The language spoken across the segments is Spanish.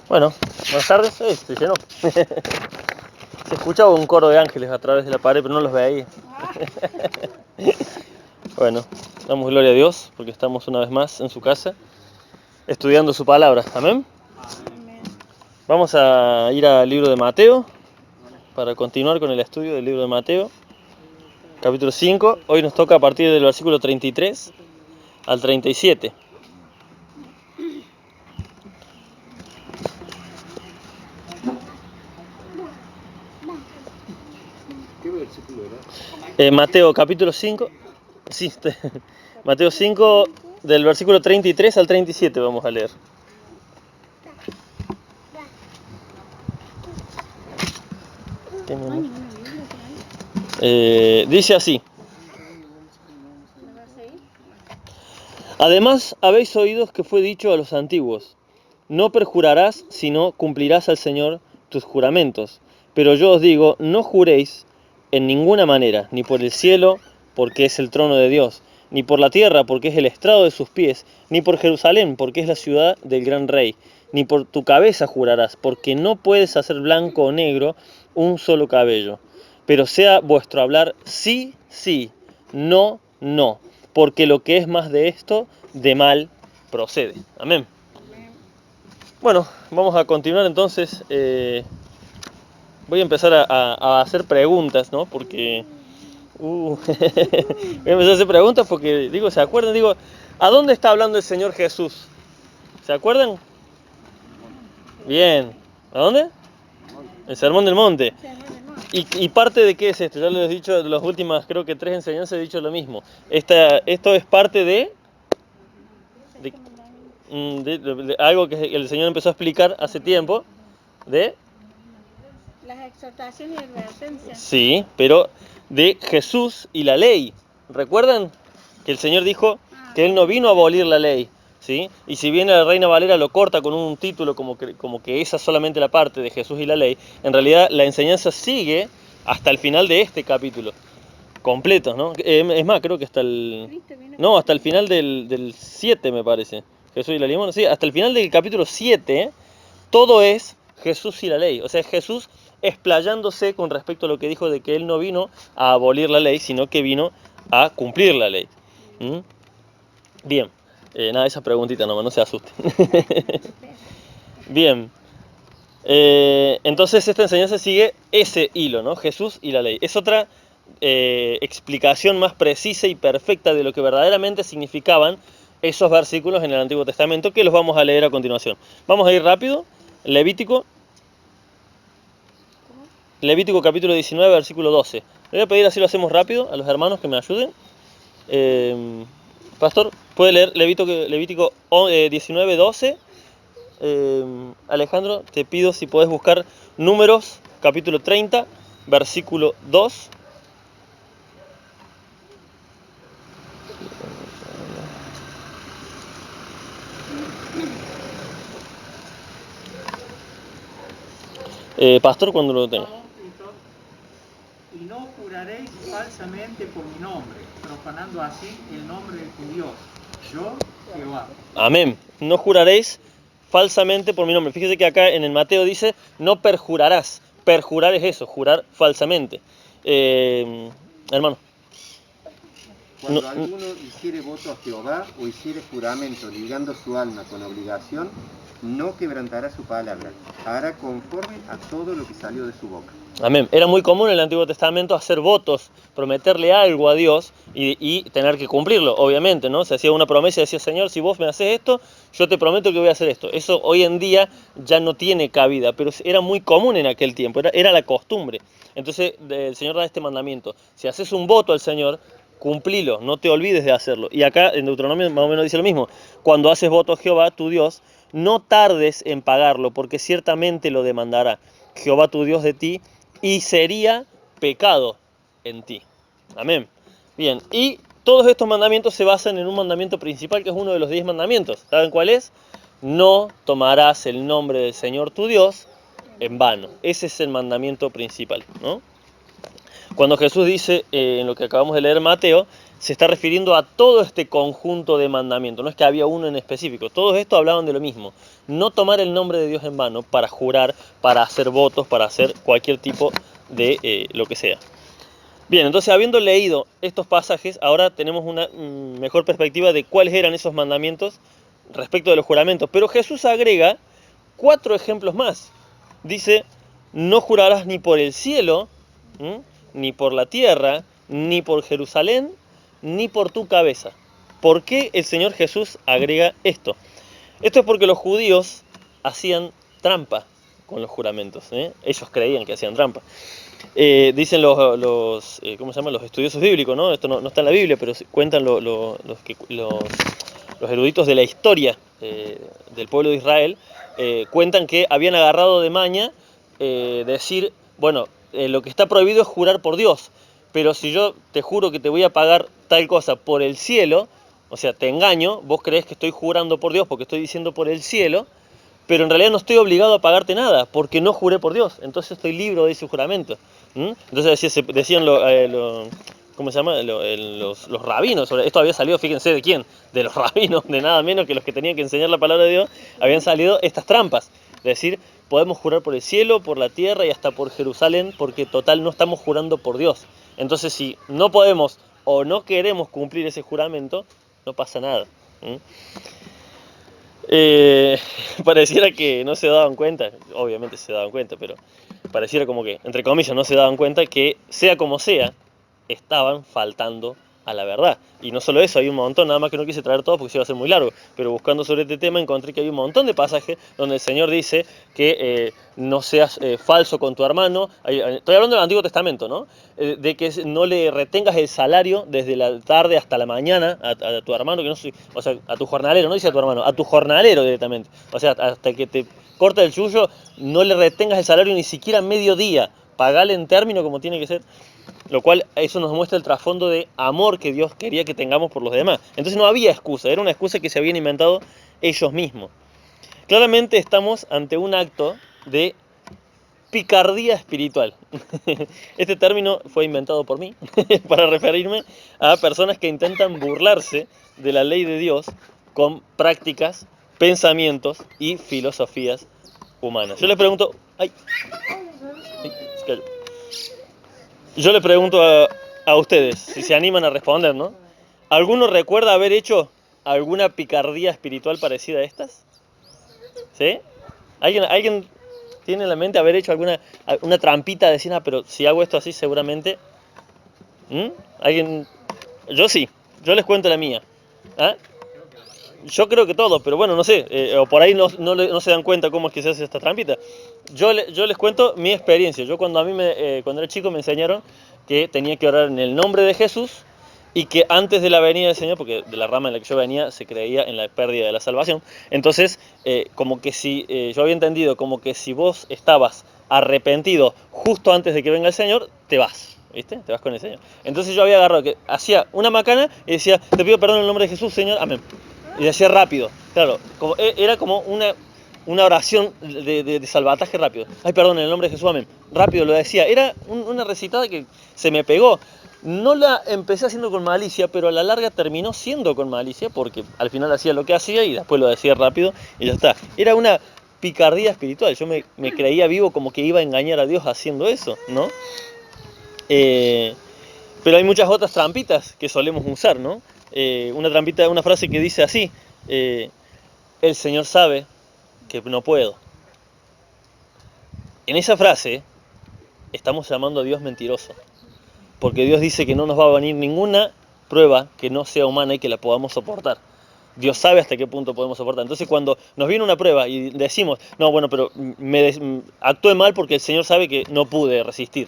Bueno, buenas tardes. Se llenó. Se escuchaba un coro de ángeles a través de la pared, pero no los veía. Bueno, damos gloria a Dios porque estamos una vez más en su casa estudiando su palabra. Amén. Amén. Vamos a ir al libro de Mateo para continuar con el estudio del libro de Mateo, capítulo 5. Hoy nos toca a partir del versículo 33 al 37. ¿Qué versículo era? Mateo capítulo 5. Sí, Mateo 5 del versículo 33 al 37 vamos a leer. Dice así: Además habéis oído que fue dicho a los antiguos: no perjurarás, sino cumplirás al Señor tus juramentos. Pero yo os digo, no juréis en ninguna manera, ni por el cielo, porque es el trono de Dios, ni por la tierra, porque es el estrado de sus pies, ni por Jerusalén, porque es la ciudad del gran rey, ni por tu cabeza jurarás, porque no puedes hacer blanco o negro un solo cabello. Pero sea vuestro hablar sí, sí, no, no, porque lo que es más de esto, de mal procede. Amén. Bueno, vamos a continuar entonces. Voy a empezar a hacer preguntas, ¿no? Porque voy a empezar a hacer preguntas porque, digo, ¿se acuerdan? Digo, ¿a dónde está hablando el Señor Jesús? ¿Se acuerdan? Bien. ¿A dónde? El Sermón del Monte. ¿Y parte de qué es esto? Ya les he dicho, de las últimas, creo que 3 enseñanzas he dicho lo mismo. Esto es parte de algo que el Señor empezó a explicar hace tiempo, de... Las exhortaciones y advertencias. Sí, pero de Jesús y la ley. ¿Recuerdan que el Señor dijo que Él no vino a abolir la ley? ¿Sí? Y si bien la Reina Valera lo corta con un título como que esa es solamente la parte de Jesús y la ley, en realidad la enseñanza sigue hasta el final de este capítulo, completo, ¿no? Es más, creo que hasta el... No, hasta el final del 7 me parece. Jesús y la ley. Bueno, sí, hasta el final del capítulo 7, todo es Jesús y la ley. O sea, Jesús explayándose con respecto a lo que dijo de que Él no vino a abolir la ley, sino que vino a cumplir la ley. ¿Mm? Bien. Nada, esa preguntita nomás, no se asusten. Bien. Entonces esta enseñanza sigue ese hilo, ¿no? Jesús y la ley. Es otra explicación más precisa y perfecta de lo que verdaderamente significaban esos versículos en el Antiguo Testamento, que los vamos a leer a continuación. Vamos a ir rápido. Levítico capítulo 19, versículo 12. Le voy a pedir, así lo hacemos rápido, a los hermanos que me ayuden. Pastor, ¿puede leer Levítico 19, 12? Alejandro, te pido si podés buscar Números, capítulo 30, versículo 2. Pastor, cuando lo tenga. Y no juraréis falsamente por mi nombre, profanando así el nombre de tu Dios. Yo, Jehová. Amén. No juraréis falsamente por mi nombre. Fíjese que acá en el Mateo dice, no perjurarás. Perjurar es eso, jurar falsamente. Hermano. Cuando alguno hiciere voto a Jehová o hiciere juramento ligando su alma con obligación, no quebrantará su palabra, hará conforme a todo lo que salió de su boca. Amén. Era muy común en el Antiguo Testamento hacer votos, prometerle algo a Dios y tener que cumplirlo, obviamente, ¿no? Se hacía una promesa y decía, Señor, si vos me haces esto, yo te prometo que voy a hacer esto. Eso hoy en día ya no tiene cabida, pero era muy común en aquel tiempo, era la costumbre. Entonces el Señor da este mandamiento. Si haces un voto al Señor, cumplilo, no te olvides de hacerlo. Y acá en Deuteronomio más o menos dice lo mismo. Cuando haces voto a Jehová, tu Dios, no tardes en pagarlo, porque ciertamente lo demandará Jehová tu Dios de ti, y sería pecado en ti. Amén. Bien, y todos estos mandamientos se basan en un mandamiento principal, que es uno de los 10 mandamientos. ¿Saben cuál es? No tomarás el nombre del Señor tu Dios en vano. Ese es el mandamiento principal, ¿no? Cuando Jesús dice, en lo que acabamos de leer Mateo, se está refiriendo a todo este conjunto de mandamientos, no es que había uno en específico, todos estos hablaban de lo mismo, no tomar el nombre de Dios en vano para jurar, para hacer votos, para hacer cualquier tipo de lo que sea. Bien, entonces habiendo leído estos pasajes, ahora tenemos una mejor perspectiva de cuáles eran esos mandamientos respecto de los juramentos, pero Jesús agrega 4 ejemplos más. Dice, no jurarás ni por el cielo, ni por la tierra, ni por Jerusalén, ni por tu cabeza. ¿Por qué el Señor Jesús agrega esto? Esto es porque los judíos hacían trampa con los juramentos, ¿eh? Ellos creían que hacían trampa. Dicen ¿cómo se llama? Los estudiosos bíblicos, ¿no? Esto no está en la Biblia, pero cuentan los eruditos de la historia del pueblo de Israel, cuentan que habían agarrado de maña decir, bueno, lo que está prohibido es jurar por Dios, pero si yo te juro que te voy a pagar tal cosa por el cielo, o sea, te engaño, vos creés que estoy jurando por Dios porque estoy diciendo por el cielo, pero en realidad no estoy obligado a pagarte nada, porque no juré por Dios, entonces estoy libre de ese juramento. Entonces decían ¿cómo se llama? Los rabinos, esto había salido, fíjense de quién, de los rabinos, de nada menos que los que tenían que enseñar la palabra de Dios, habían salido estas trampas, es decir, podemos jurar por el cielo, por la tierra y hasta por Jerusalén, porque total no estamos jurando por Dios. Entonces si no podemos o no queremos cumplir ese juramento, no pasa nada. Pareciera que no se daban cuenta, obviamente se daban cuenta, pero pareciera como que, entre comillas, no se daban cuenta que, sea como sea, estaban faltando a la verdad. Y no solo eso, hay un montón, nada más que no quise traer todo porque se iba a hacer muy largo, pero buscando sobre este tema encontré que hay un montón de pasajes donde el Señor dice que no seas falso con tu hermano. Estoy hablando del Antiguo Testamento, ¿no? De que no le retengas el salario desde la tarde hasta la mañana a tu hermano, que no sé, o sea, a tu jornalero, no dice a tu hermano, a tu jornalero directamente. O sea, hasta que te corta el chullo, no le retengas el salario ni siquiera mediodía, pagale en término como tiene que ser. Lo cual, eso nos muestra el trasfondo de amor que Dios quería que tengamos por los demás. Entonces no había excusa, era una excusa que se habían inventado ellos mismos. Claramente estamos ante un acto de picardía espiritual. Este término fue inventado por mí para referirme a personas que intentan burlarse de la ley de Dios con prácticas, pensamientos y filosofías humanas. Yo les pregunto... Yo les pregunto a ustedes, si se animan a responder, ¿no? ¿Alguno recuerda haber hecho alguna picardía espiritual parecida a estas? ¿Sí? ¿Alguien tiene en la mente haber hecho una trampita de decir, pero si hago esto así seguramente... ¿Alguien? Yo sí, yo les cuento la mía. ¿Ah? Yo creo que todos, pero bueno, no sé, o por ahí no se dan cuenta cómo es que se hace esta trampita. Yo les cuento mi experiencia. Yo cuando era chico me enseñaron que tenía que orar en el nombre de Jesús y que antes de la venida del Señor, porque de la rama en la que yo venía se creía en la pérdida de la salvación, entonces como que si yo había entendido como que si vos estabas arrepentido justo antes de que venga el Señor, te vas. ¿Viste? Te vas con el Señor. Entonces yo había agarrado que hacía una macana y decía, te pido perdón en el nombre de Jesús, Señor, amén. Y decía rápido, claro, era como una oración de salvataje rápido. Ay, perdón, en el nombre de Jesús, amén. Rápido lo decía. Era una recitada que se me pegó. No la empecé haciendo con malicia, pero a la larga terminó siendo con malicia, porque al final hacía lo que hacía y después lo decía rápido y ya está. Era una picardía espiritual. Yo me creía vivo como que iba a engañar a Dios haciendo eso, ¿no? Pero hay muchas otras trampitas que solemos usar, ¿no? Una trampita, una frase que dice así, el Señor sabe que no puedo. En esa frase estamos llamando a Dios mentiroso, porque Dios dice que no nos va a venir ninguna prueba que no sea humana y que la podamos soportar. Dios sabe hasta qué punto podemos soportar. Entonces cuando nos viene una prueba y decimos, no, bueno, pero actué mal porque el Señor sabe que no pude resistir,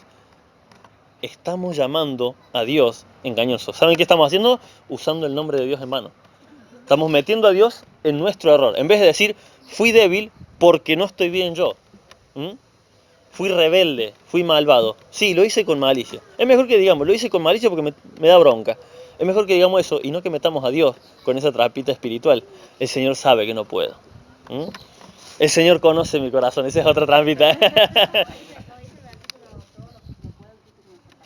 estamos llamando a Dios engañoso. ¿Saben qué estamos haciendo? Usando el nombre de Dios en vano. Estamos metiendo a Dios en nuestro error. En vez de decir, fui débil porque no estoy bien yo. Fui rebelde, fui malvado. Sí, lo hice con malicia. Es mejor que digamos, lo hice con malicia porque me da bronca. Es mejor que digamos eso y no que metamos a Dios con esa trampita espiritual. El Señor sabe que no puedo. El Señor conoce mi corazón. Esa es otra trampita.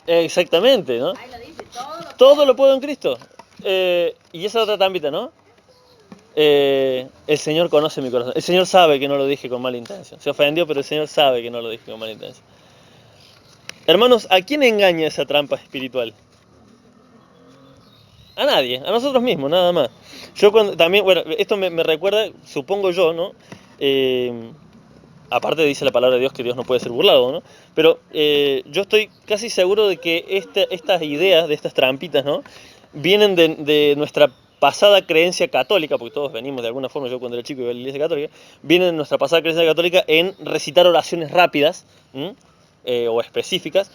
Exactamente, ¿no? Ahí lo dice, todo lo Todo lo puedo en Cristo. Y esa otra trampita, ¿no? El Señor conoce mi corazón. El Señor sabe que no lo dije con mala intención. Se ofendió, pero el Señor sabe que no lo dije con mala intención. Hermanos, ¿a quién engaña esa trampa espiritual? A nadie, a nosotros mismos, nada más. Yo cuando también, bueno, esto me recuerda, supongo yo, ¿no? Aparte dice la palabra de Dios que Dios no puede ser burlado, ¿no? Pero yo estoy casi seguro de que estas ideas, de estas trampitas, ¿no? Vienen de nuestra pasada creencia católica, porque todos venimos de alguna forma, yo cuando era chico iba a la iglesia católica, vienen de nuestra pasada creencia católica en recitar oraciones rápidas o específicas,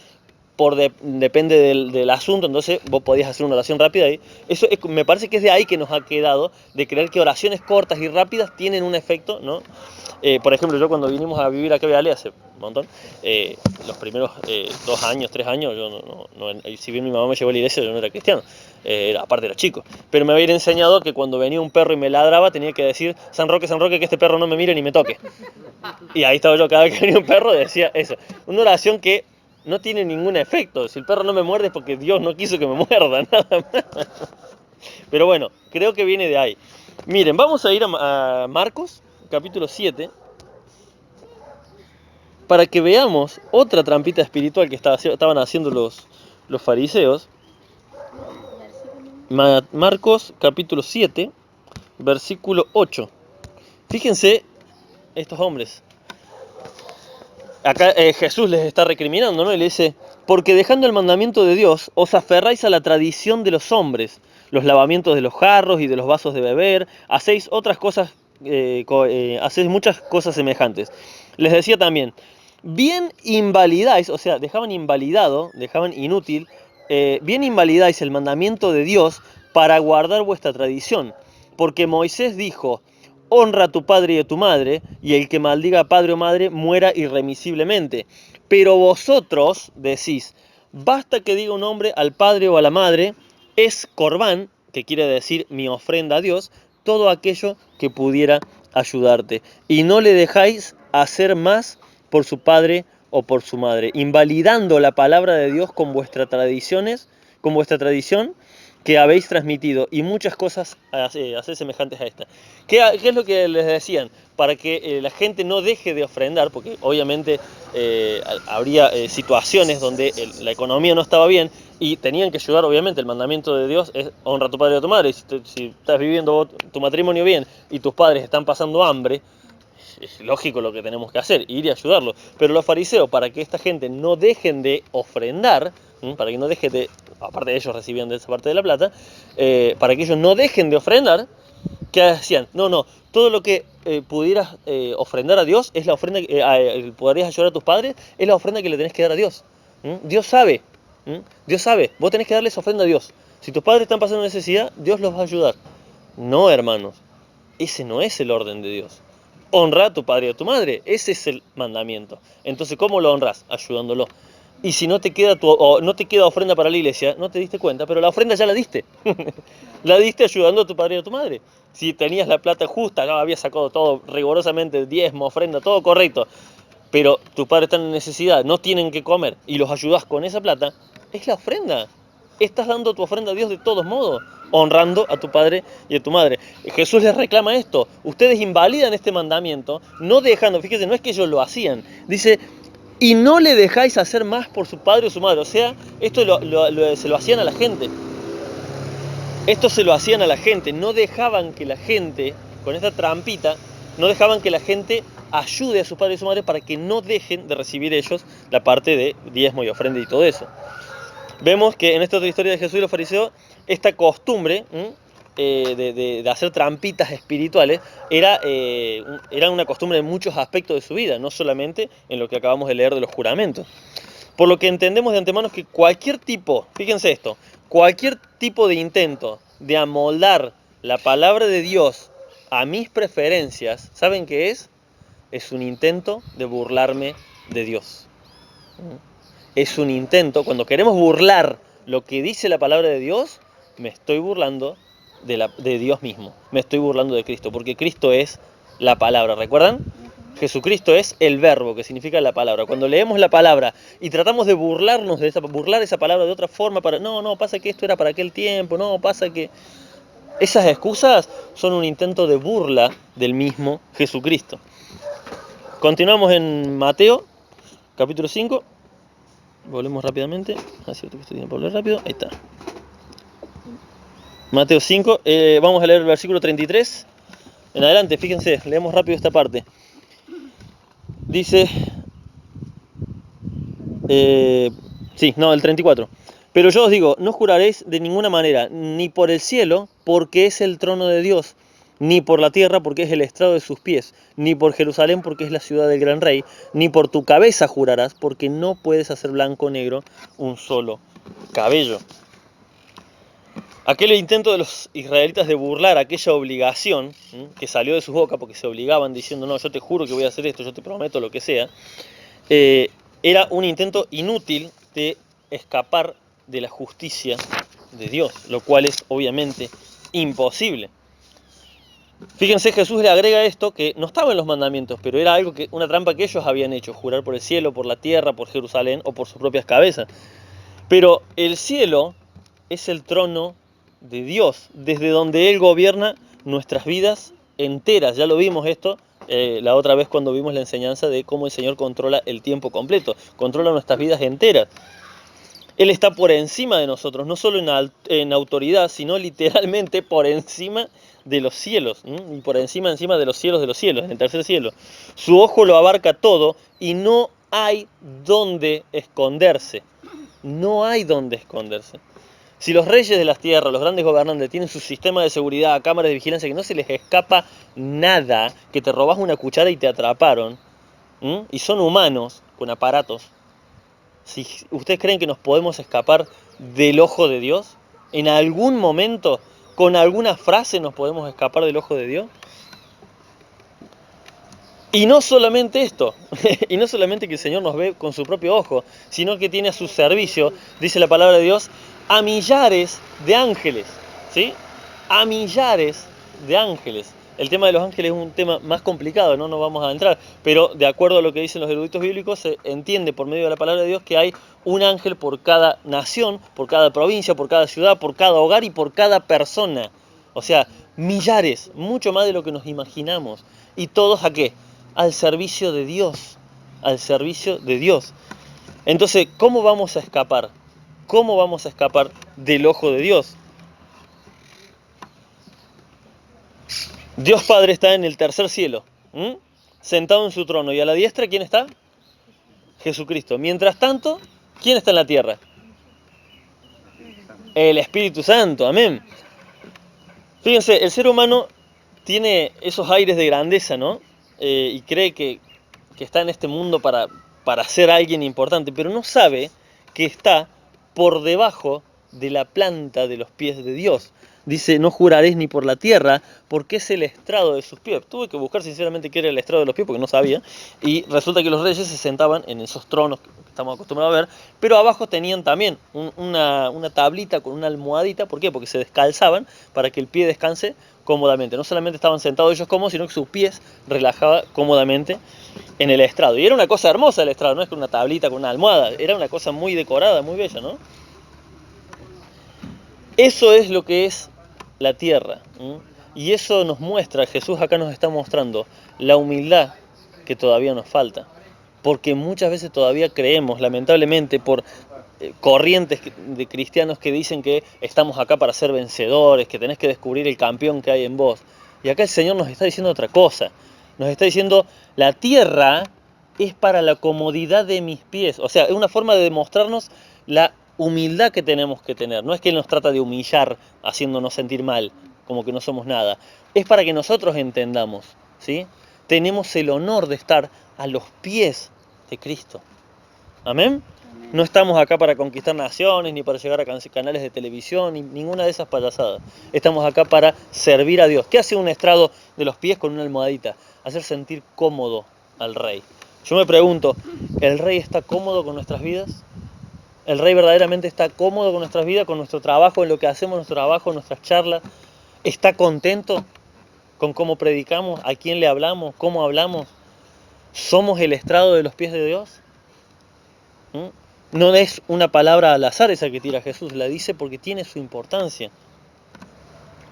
depende del asunto, entonces vos podías hacer una oración rápida y eso me parece que es de ahí que nos ha quedado, de creer que oraciones cortas y rápidas tienen un efecto, ¿no? Por ejemplo, yo cuando vinimos a vivir acá a Viale hace un montón, los primeros 2 años, 3 años, yo si bien mi mamá me llevó a la iglesia, yo no era cristiano, aparte era chico, pero me habían enseñado que cuando venía un perro y me ladraba tenía que decir San Roque, que este perro no me mire ni me toque. Y ahí estaba yo, cada vez que venía un perro decía eso, una oración que no tiene ningún efecto. Si el perro no me muerde es porque Dios no quiso que me muerda, nada más. Pero bueno, creo que viene de ahí. Miren, vamos a ir a Marcos, capítulo 7, para que veamos otra trampita espiritual que estaban haciendo los fariseos. Marcos, capítulo 7, versículo 8. Fíjense estos hombres. Acá Jesús les está recriminando, ¿no? Y le dice, porque dejando el mandamiento de Dios, os aferráis a la tradición de los hombres, los lavamientos de los jarros y de los vasos de beber, hacéis otras cosas, hacéis muchas cosas semejantes. Les decía también, bien invalidáis, o sea, dejaban inútil, bien invalidáis el mandamiento de Dios para guardar vuestra tradición, porque Moisés dijo, honra a tu padre y a tu madre, y el que maldiga a padre o madre muera irremisiblemente. Pero vosotros decís, basta que diga un hombre al padre o a la madre, es corbán, que quiere decir mi ofrenda a Dios, todo aquello que pudiera ayudarte. Y no le dejáis hacer más por su padre o por su madre, invalidando la palabra de Dios con vuestra tradición que habéis transmitido, y muchas cosas hacer semejantes a esta. ¿Qué es lo que les decían? Para que la gente no deje de ofrendar, porque obviamente habría situaciones donde la economía no estaba bien y tenían que ayudar. Obviamente el mandamiento de Dios es honra a tu padre y a tu madre. Si estás viviendo tu matrimonio bien y tus padres están pasando hambre, es lógico lo que tenemos que hacer, ir y ayudarlos. Pero los fariseos, para que esta gente no dejen de ofrendar, para que no dejen de, aparte de ellos recibían de esa parte de la plata, para que ellos no dejen de ofrendar, ¿qué hacían? No, todo lo que pudieras ofrendar a Dios es la ofrenda que podrías ayudar a tus padres, es la ofrenda que le tenés que dar a Dios. Dios sabe, Dios sabe, vos tenés que darles ofrenda a Dios. Si tus padres están pasando necesidad, Dios los va a ayudar. No, hermanos, ese no es el orden de Dios. Honra a tu padre y a tu madre, ese es el mandamiento. Entonces, ¿cómo lo honras? Ayudándolo. Y si no te queda no te queda ofrenda para la iglesia, no te diste cuenta, pero la ofrenda ya la diste. La diste ayudando a tu padre y a tu madre. Si tenías la plata justa, no habías sacado todo rigurosamente, diezmo, ofrenda, todo correcto, pero tus padres están en necesidad, no tienen que comer, y los ayudas con esa plata, es la ofrenda. Estás dando tu ofrenda a Dios de todos modos, honrando a tu padre y a tu madre. Jesús les reclama esto. Ustedes invalidan este mandamiento, no dejando, fíjense, no es que ellos lo hacían, dice, y no le dejáis hacer más por su padre o su madre. O sea, esto se lo hacían a la gente. Esto se lo hacían a la gente. No dejaban que la gente, con esta trampita, no dejaban que la gente ayude a sus padres y su madre para que no dejen de recibir ellos la parte de diezmo y ofrenda y todo eso. Vemos que en esta otra historia de Jesús y los fariseos, esta costumbre de hacer trampitas espirituales era una costumbre en muchos aspectos de su vida, no solamente en lo que acabamos de leer de los juramentos. Por lo que entendemos de antemano que cualquier tipo, fíjense esto, cualquier tipo de intento de amoldar la palabra de Dios a mis preferencias, ¿saben qué es? Es un intento de burlarme de Dios. Es un intento, cuando queremos burlar lo que dice la palabra de Dios, me estoy burlando de Dios mismo, me estoy burlando de Cristo, porque Cristo es la palabra, ¿recuerdan? Jesucristo es el verbo, que significa la palabra. Cuando leemos la palabra y tratamos de burlarnos de burlar esa palabra de otra forma, no, pasa que esto era para aquel tiempo, no, pasa que... Esas excusas son un intento de burla del mismo Jesucristo. Continuamos en Mateo, capítulo 5. Volvemos rápidamente. Así que esto tiene que volver rápido. Ahí está. Mateo 5. Vamos a leer el versículo 33. En adelante, fíjense, leemos rápido esta parte. Dice... el 34. Pero yo os digo, no juraréis de ninguna manera, ni por el cielo, porque es el trono de Dios, ni por la tierra, porque es el estrado de sus pies, ni por Jerusalén, porque es la ciudad del gran rey, ni por tu cabeza jurarás, porque no puedes hacer blanco o negro un solo cabello. Aquel intento de los israelitas de burlar aquella obligación que salió de sus bocas, porque se obligaban diciendo, no, yo te juro que voy a hacer esto, yo te prometo lo que sea, era un intento inútil de escapar de la justicia de Dios, lo cual es obviamente imposible. Fíjense, Jesús le agrega esto que no estaba en los mandamientos, pero era algo una trampa que ellos habían hecho, jurar por el cielo, por la tierra, por Jerusalén o por sus propias cabezas. Pero el cielo es el trono de Dios, desde donde Él gobierna nuestras vidas enteras. Ya lo vimos esto la otra vez cuando vimos la enseñanza de cómo el Señor controla el tiempo completo, controla nuestras vidas enteras. Él está por encima de nosotros, no solo en autoridad, sino literalmente por encima de los cielos, y por encima de los cielos, en el tercer cielo. Su ojo lo abarca todo y no hay dónde esconderse. No hay dónde esconderse. Si los reyes de las tierras, los grandes gobernantes, tienen su sistema de seguridad, cámaras de vigilancia, que no se les escapa nada, que te robas una cuchara y te atraparon, y son humanos con aparatos, si ustedes creen que nos podemos escapar del ojo de Dios, en algún momento, con alguna frase nos podemos escapar del ojo de Dios. Y no solamente esto, y no solamente que el Señor nos ve con su propio ojo, sino que tiene a su servicio, dice la palabra de Dios, a millares de ángeles, ¿sí? A millares de ángeles. El tema de los ángeles es un tema más complicado, no nos vamos a entrar, pero de acuerdo a lo que dicen los eruditos bíblicos, se entiende por medio de la palabra de Dios que hay un ángel por cada nación, por cada provincia, por cada ciudad, por cada hogar y por cada persona. O sea, millares, mucho más de lo que nos imaginamos. ¿Y todos a qué? Al servicio de Dios, al servicio de Dios. Entonces, ¿cómo vamos a escapar? ¿Cómo vamos a escapar del ojo de Dios? Dios Padre está en el tercer cielo, sentado en su trono, y a la diestra, ¿quién está? Jesucristo. Mientras tanto, ¿quién está en la tierra? El Espíritu Santo, amén. Fíjense, el ser humano tiene esos aires de grandeza, ¿no? Y cree que está en este mundo para ser alguien importante, pero no sabe que está por debajo de la planta de los pies de Dios. Dice, no juraréis ni por la tierra, porque es el estrado de sus pies. Tuve que buscar sinceramente qué era el estrado de los pies, porque no sabía. Y resulta que los reyes se sentaban en esos tronos que estamos acostumbrados a ver, pero abajo tenían también una tablita con una almohadita. ¿Por qué? Porque se descalzaban para que el pie descanse cómodamente. No solamente estaban sentados ellos cómodos, sino que sus pies relajaban cómodamente en el estrado. Y era una cosa hermosa el estrado, no es que una tablita con una almohada, era una cosa muy decorada, muy bella, ¿no? Eso es lo que es la tierra. Y eso nos muestra, Jesús acá nos está mostrando la humildad que todavía nos falta. Porque muchas veces todavía creemos, lamentablemente, por corrientes de cristianos que dicen que estamos acá para ser vencedores, que tenés que descubrir el campeón que hay en vos. Y acá el Señor nos está diciendo otra cosa. Nos está diciendo, la tierra es para la comodidad de mis pies. O sea, es una forma de demostrarnos la humildad que tenemos que tener. No es que Él nos trata de humillar haciéndonos sentir mal, como que no somos nada. Es para que nosotros entendamos, ¿sí? Tenemos el honor de estar a los pies de Cristo. ¿Amén? No estamos acá para conquistar naciones, ni para llegar a canales de televisión, ni ninguna de esas payasadas. Estamos acá para servir a Dios. ¿Qué hace un estrado de los pies con una almohadita? Hacer sentir cómodo al Rey. Yo me pregunto, ¿el Rey está cómodo con nuestras vidas? ¿El Rey verdaderamente está cómodo con nuestras vidas, con nuestro trabajo, en lo que hacemos, nuestro trabajo, nuestras charlas? ¿Está contento con cómo predicamos, a quién le hablamos, cómo hablamos? ¿Somos el estrado de los pies de Dios? No es una palabra al azar esa que tira Jesús, la dice porque tiene su importancia.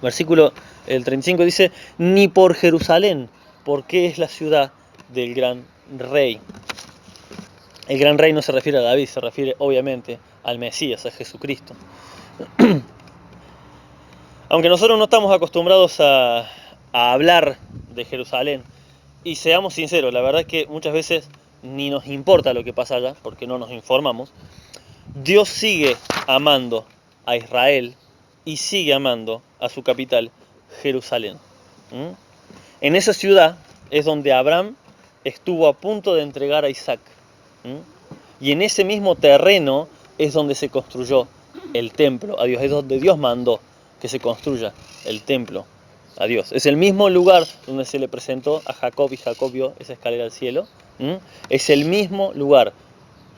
Versículo el 35 dice, ni por Jerusalén, porque es la ciudad del gran rey. El gran rey no se refiere a David, se refiere obviamente al Mesías, a Jesucristo. Aunque nosotros no estamos acostumbrados a hablar de Jerusalén, y seamos sinceros, la verdad es que muchas veces ni nos importa lo que pasa allá, porque no nos informamos, Dios sigue amando a Israel y sigue amando a su capital, Jerusalén. En esa ciudad es donde Abraham estuvo a punto de entregar a Isaac. Y en ese mismo terreno es donde se construyó el templo a Dios, es donde Dios mandó que se construya el templo a Dios. Es el mismo lugar donde se le presentó a Jacob y Jacob vio esa escalera al cielo. Es el mismo lugar,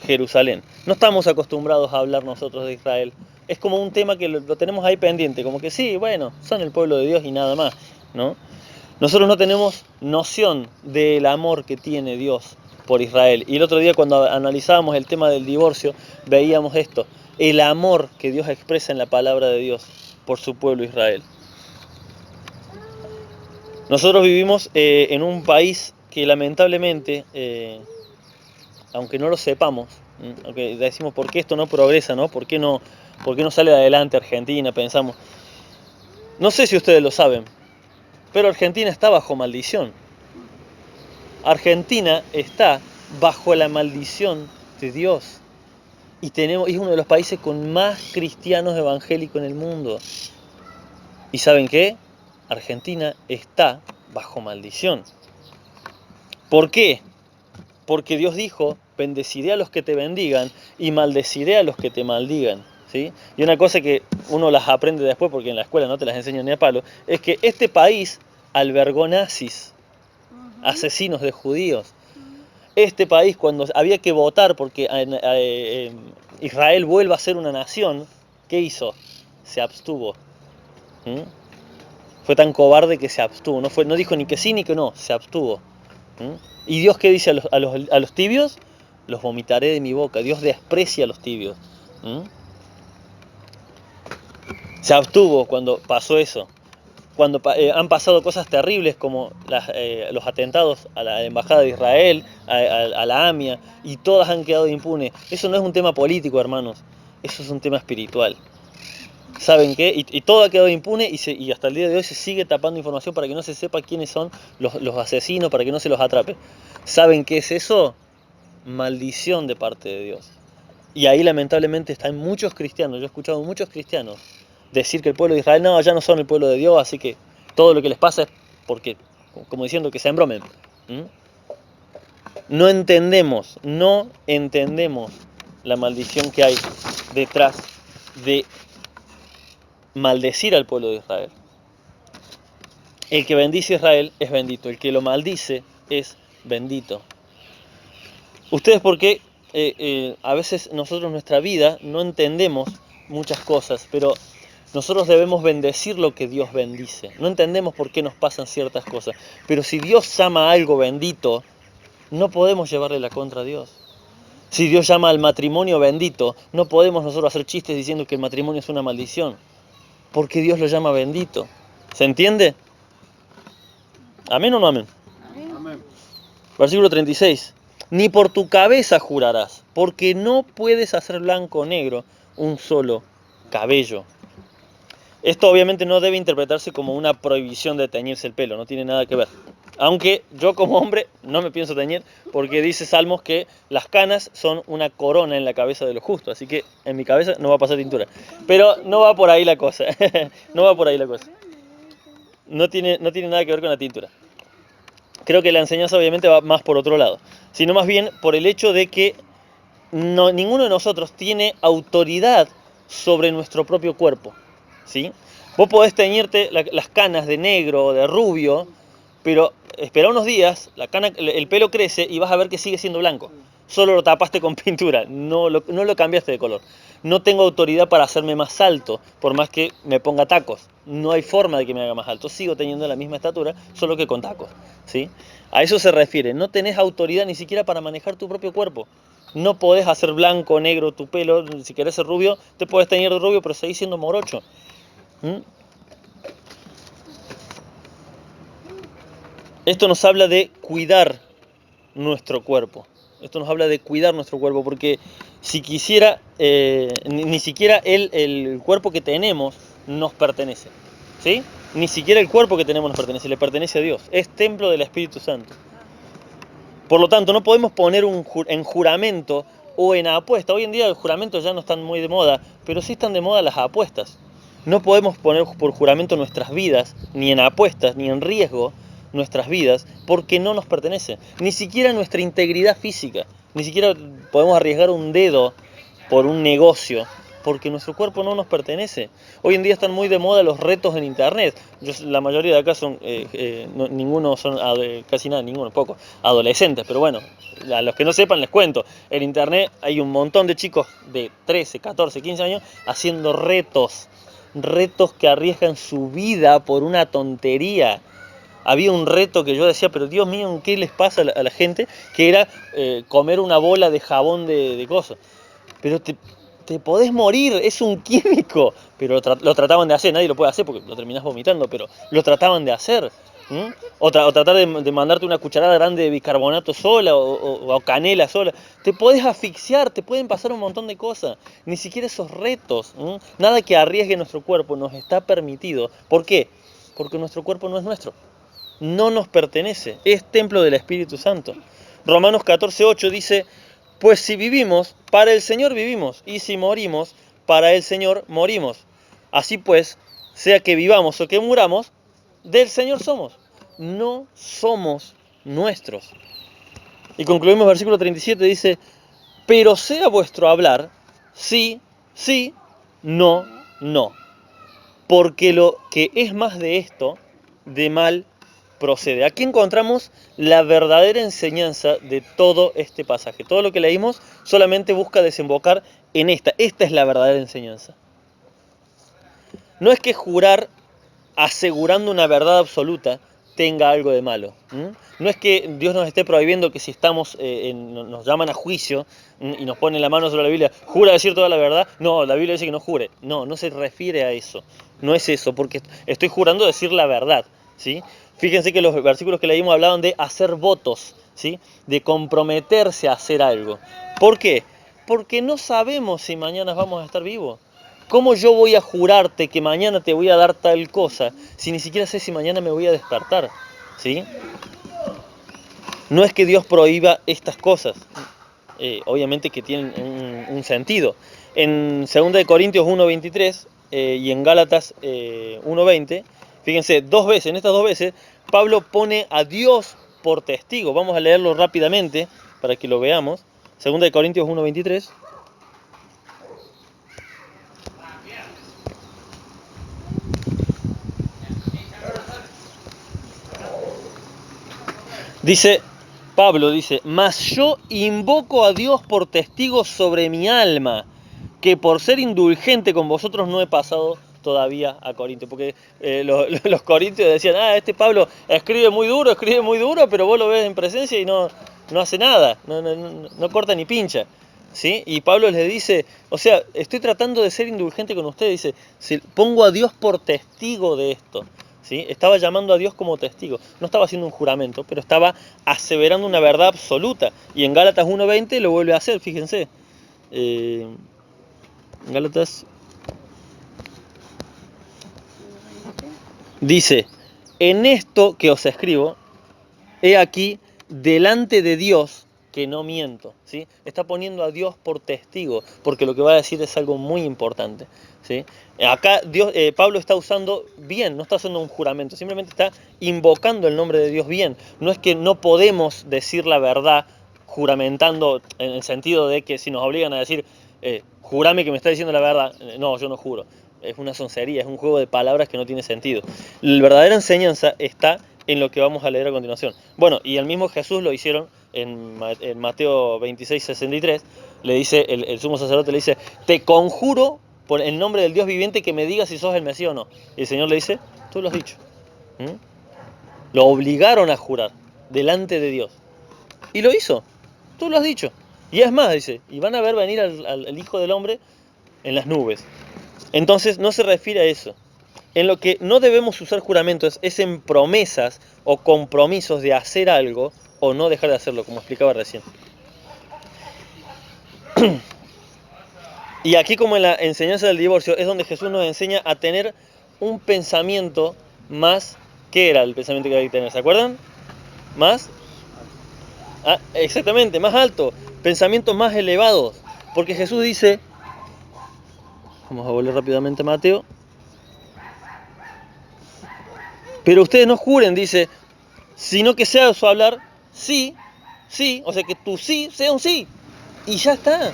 Jerusalén. No estamos acostumbrados a hablar nosotros de Israel. Es como un tema que lo tenemos ahí pendiente, como que sí, bueno, son el pueblo de Dios y nada más, ¿no? Nosotros no tenemos noción del amor que tiene Dios por Israel. Y el otro día cuando analizábamos el tema del divorcio, veíamos esto, el amor que Dios expresa en la palabra de Dios por su pueblo Israel. Nosotros vivimos en un país que lamentablemente, aunque no lo sepamos, aunque decimos por qué esto no progresa, ¿no? ¿Por qué no sale adelante Argentina? Pensamos. No sé si ustedes lo saben, pero Argentina está bajo maldición. Argentina está bajo la maldición de Dios. Y es uno de los países con más cristianos evangélicos en el mundo. ¿Y saben qué? Argentina está bajo maldición. ¿Por qué? Porque Dios dijo, bendeciré a los que te bendigan y maldeciré a los que te maldigan. ¿Sí? Y una cosa que uno las aprende después, porque en la escuela no te las enseñan ni a palo, es que este país albergó nazis, asesinos de judíos. Este país, cuando había que votar porque Israel vuelva a ser una nación, ¿qué hizo? Se abstuvo. Fue tan cobarde que se abstuvo. No dijo ni que sí ni que no, se abstuvo. ¿Y Dios qué dice a los tibios? Los vomitaré de mi boca. Dios desprecia a los tibios. Se abstuvo cuando pasó eso. Cuando han pasado cosas terribles como los atentados a la Embajada de Israel, a la AMIA, y todas han quedado impunes. Eso no es un tema político, hermanos. Eso es un tema espiritual. ¿Saben qué? Y todo ha quedado impune y hasta el día de hoy se sigue tapando información para que no se sepa quiénes son los asesinos, para que no se los atrape. ¿Saben qué es eso? Maldición de parte de Dios. Y ahí lamentablemente están muchos cristianos, yo he escuchado muchos cristianos decir que el pueblo de Israel, no, ya no son el pueblo de Dios, así que todo lo que les pasa es porque, como diciendo que se embromen. No entendemos la maldición que hay detrás de maldecir al pueblo de Israel. El que bendice a Israel es bendito, el que lo maldice es bendito. ¿Ustedes por qué a veces nosotros en nuestra vida no entendemos muchas cosas, pero nosotros debemos bendecir lo que Dios bendice? No entendemos por qué nos pasan ciertas cosas, pero si Dios llama a algo bendito, no podemos llevarle la contra a Dios. Si Dios llama al matrimonio bendito, no podemos nosotros hacer chistes diciendo que el matrimonio es una maldición, porque Dios lo llama bendito. ¿Se entiende? ¿Amén o no amén? Amén. Versículo 36. Ni por tu cabeza jurarás, porque no puedes hacer blanco o negro un solo cabello. Esto obviamente no debe interpretarse como una prohibición de teñirse el pelo, no tiene nada que ver. Aunque yo como hombre no me pienso teñir, porque dice Salmos que las canas son una corona en la cabeza de los justos, así que en mi cabeza no va a pasar tintura. Pero no va por ahí la cosa, no va por ahí la cosa. No tiene nada que ver con la tintura. Creo que la enseñanza obviamente va más por otro lado, sino más bien por el hecho de que ninguno de nosotros tiene autoridad sobre nuestro propio cuerpo, ¿sí? Vos podés teñirte las canas de negro o de rubio, pero espera unos días, el pelo crece y vas a ver que sigue siendo blanco. solo lo tapaste con pintura, no lo cambiaste de color. No tengo autoridad para hacerme más alto, por más que me ponga tacos. No hay forma de que me haga más alto. Sigo teniendo la misma estatura, solo que con tacos, ¿sí? A eso se refiere. No tenés autoridad ni siquiera para manejar tu propio cuerpo. No podés hacer blanco o negro tu pelo. Si querés ser rubio, te podés teñir de rubio, pero seguís siendo morocho. ¿Mm? Esto nos habla de cuidar nuestro cuerpo. Esto nos habla de cuidar nuestro cuerpo, porque si quisiera, ni siquiera el cuerpo que tenemos nos pertenece, ¿sí? Ni siquiera el cuerpo que tenemos nos pertenece, le pertenece a Dios. Es templo del Espíritu Santo. Por lo tanto, no podemos poner en juramento o en apuesta. Hoy en día los juramentos ya no están muy de moda, pero sí están de moda las apuestas. No podemos poner por juramento nuestras vidas, ni en apuestas, ni en riesgo nuestras vidas, porque no nos pertenece. Ni siquiera nuestra integridad física. Ni siquiera podemos arriesgar un dedo por un negocio, porque nuestro cuerpo no nos pertenece. Hoy en día están muy de moda los retos en internet. La mayoría de acá son, ninguno son, casi nada, ninguno, poco, adolescentes, pero bueno, a los que no sepan les cuento. En internet hay un montón de chicos de 13, 14, 15 años haciendo retos que arriesgan su vida por una tontería. Había un reto que yo decía, pero Dios mío, ¿qué les pasa a la gente? Que era comer una bola de jabón de cosas. Pero te podés morir, es un químico. Pero lo trataban de hacer, nadie lo puede hacer porque lo terminás vomitando, pero lo trataban de hacer. O tratar de mandarte una cucharada grande de bicarbonato sola o canela sola. Te podés asfixiar, te pueden pasar un montón de cosas. Ni siquiera esos retos, nada que arriesgue nuestro cuerpo nos está permitido. ¿Por qué? Porque nuestro cuerpo no es nuestro. No nos pertenece, es templo del Espíritu Santo. Romanos 14:8 dice, pues si vivimos, para el Señor vivimos, y si morimos, para el Señor morimos. Así pues, sea que vivamos o que muramos, del Señor somos. No somos nuestros. Y concluimos versículo 37, dice, pero sea vuestro hablar, sí, sí, no, no. Porque lo que es más de esto, de mal procede. Aquí encontramos la verdadera enseñanza de todo este pasaje. Todo lo que leímos solamente busca desembocar en esta. Esta es la verdadera enseñanza. No es que jurar asegurando una verdad absoluta tenga algo de malo. No es que Dios nos esté prohibiendo que si estamos, nos llaman a juicio y nos ponen la mano sobre la Biblia, jura decir toda la verdad. No, la Biblia dice que no jure. No, no se refiere a eso. No es eso, porque estoy jurando decir la verdad, ¿sí? Fíjense que los versículos que leímos hablaban de hacer votos, ¿sí? De comprometerse a hacer algo. ¿Por qué? Porque no sabemos si mañana vamos a estar vivos. ¿Cómo yo voy a jurarte que mañana te voy a dar tal cosa si ni siquiera sé si mañana me voy a despertar? ¿Sí? No es que Dios prohíba estas cosas, obviamente que tienen un sentido. En 2 Corintios 1:23 y en Gálatas 1:20, fíjense, dos veces, en estas dos veces, Pablo pone a Dios por testigo. Vamos a leerlo rápidamente para que lo veamos. 2 Corintios 1:23. Pablo dice, mas yo invoco a Dios por testigo sobre mi alma, que por ser indulgente con vosotros no he pasado todavía a Corintio. Porque los corintios decían, este Pablo escribe muy duro, pero vos lo ves en presencia y no hace nada, no corta ni pincha. ¿Sí? Y Pablo les dice, o sea, estoy tratando de ser indulgente con ustedes, dice, pongo a Dios por testigo de esto. ¿Sí? Estaba llamando a Dios como testigo. No estaba haciendo un juramento, pero estaba aseverando una verdad absoluta. Y en Gálatas 1:20 lo vuelve a hacer, fíjense. Gálatas dice, en esto que os escribo, he aquí, delante de Dios, que no miento. ¿Sí? Está poniendo a Dios por testigo, porque lo que va a decir es algo muy importante. ¿Sí? Acá Pablo está usando bien, no está haciendo un juramento, simplemente está invocando el nombre de Dios bien. No es que no podemos decir la verdad juramentando en el sentido de que si nos obligan a decir, jurame que me está diciendo la verdad, no, yo no juro. Es una soncería, es un juego de palabras que no tiene sentido. La verdadera enseñanza está en lo que vamos a leer a continuación. Bueno, y el mismo Jesús lo hicieron en Mateo 26, 63, le dice, el sumo sacerdote le dice, te conjuro por el nombre del Dios viviente que me digas si sos el Mesías o no. Y el Señor le dice, tú lo has dicho. ¿Mm? Lo obligaron a jurar delante de Dios. Y lo hizo. Tú lo has dicho. Y es más, dice, y van a ver venir al Hijo del Hombre en las nubes. Entonces no se refiere a eso. En lo que no debemos usar juramentos es en promesas o compromisos de hacer algo o no dejar de hacerlo, como explicaba recién. Y aquí, como en la enseñanza del divorcio, es donde Jesús nos enseña a tener un pensamiento más... ¿Qué era el pensamiento que hay que tener? ¿Se acuerdan? ¿Más? Exactamente, más alto. Pensamientos más elevados. Porque Jesús dice... Vamos a volver rápidamente a Mateo. Pero ustedes no juren, dice, sino que sea su hablar sí, sí, o sea que tu sí sea un sí. Y ya está.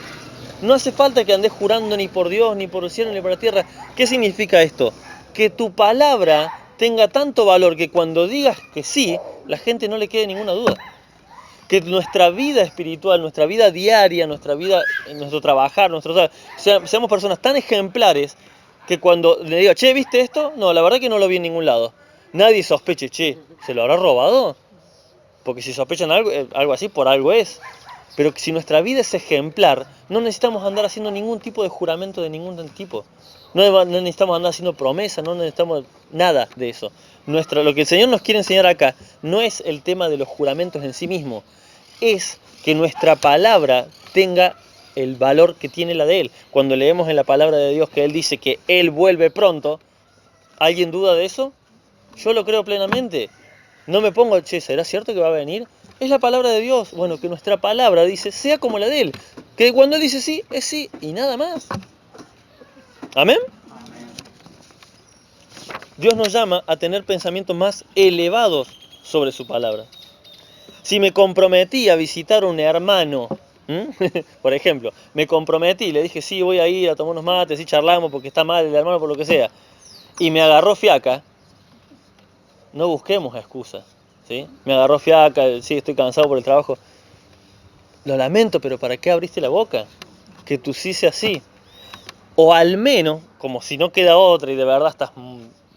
No hace falta que andes jurando ni por Dios, ni por el cielo, ni por la tierra. ¿Qué significa esto? Que tu palabra tenga tanto valor que cuando digas que sí, la gente no le quede ninguna duda. Que nuestra vida espiritual, nuestra vida diaria, nuestra vida, nuestro trabajar, seamos personas tan ejemplares que cuando le diga, che, ¿viste esto? No, la verdad que no lo vi en ningún lado. Nadie sospeche, che, ¿se lo habrá robado? Porque si sospechan algo así, por algo es. Pero si nuestra vida es ejemplar, no necesitamos andar haciendo ningún tipo de juramento de ningún tipo. No necesitamos andar haciendo promesas, no necesitamos nada de eso. Lo que el Señor nos quiere enseñar acá no es el tema de los juramentos en sí mismo, es que nuestra palabra tenga el valor que tiene la de Él. Cuando leemos en la palabra de Dios que Él dice que Él vuelve pronto, ¿alguien duda de eso? Yo lo creo plenamente. No me pongo, che, ¿será cierto que va a venir? Es la palabra de Dios. Bueno, que nuestra palabra dice, sea como la de Él. Que cuando Él dice sí, es sí y nada más. ¿Amén? Dios nos llama a tener pensamientos más elevados sobre su palabra. Si me comprometí a visitar a un hermano, por ejemplo, me comprometí, le dije, sí, voy a ir a tomar unos mates y charlamos porque está mal el hermano, por lo que sea, y me agarró fiaca, no busquemos excusas, ¿sí? Me agarró fiaca, sí, estoy cansado por el trabajo. Lo lamento, pero ¿para qué abriste la boca? Que tú sí sea así. O al menos, como si no queda otra y de verdad estás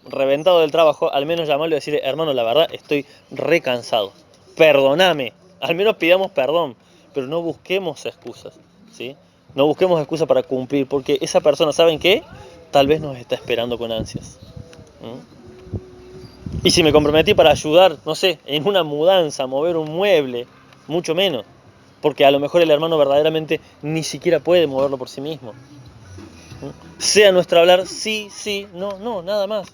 reventado del trabajo, al menos llamarlo y decirle, hermano, la verdad estoy re cansado. Perdóname. Al menos pidamos perdón, pero no busquemos excusas, ¿sí? No busquemos excusas para cumplir, porque esa persona, ¿saben qué? Tal vez nos está esperando con ansias. Y si me comprometí para ayudar, no sé, en una mudanza, mover un mueble, mucho menos. Porque a lo mejor el hermano verdaderamente ni siquiera puede moverlo por sí mismo. Sea nuestro hablar sí, sí, no, no, nada más.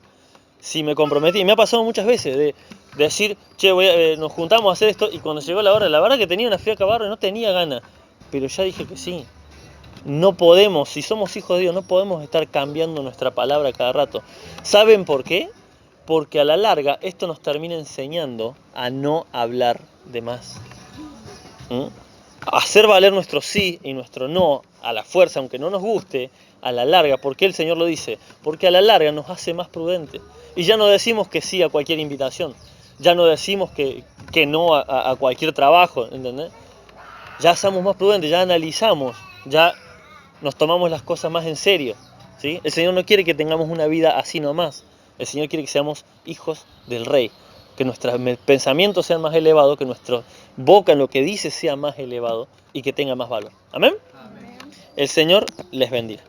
Si me comprometí, me ha pasado muchas veces de decir, che, nos juntamos a hacer esto, y cuando llegó la hora, la verdad que tenía una fiaca barro y no tenía ganas, pero ya dije que sí. No podemos, si somos hijos de Dios, no podemos estar cambiando nuestra palabra cada rato. ¿Saben por qué? Porque a la larga esto nos termina enseñando a no hablar de más. Hacer valer nuestro sí y nuestro no a la fuerza, aunque no nos guste, a la larga, ¿por qué el Señor lo dice? Porque a la larga nos hace más prudentes. Y ya no decimos que sí a cualquier invitación, ya no decimos que no a cualquier trabajo, ¿entendés? Ya somos más prudentes, ya analizamos, ya nos tomamos las cosas más en serio, ¿sí? El Señor no quiere que tengamos una vida así nomás, el Señor quiere que seamos hijos del Rey, que nuestros pensamientos sean más elevados, que nuestra boca en lo que dice sea más elevado y que tenga más valor. ¿Amén? Amén. El Señor les bendiga.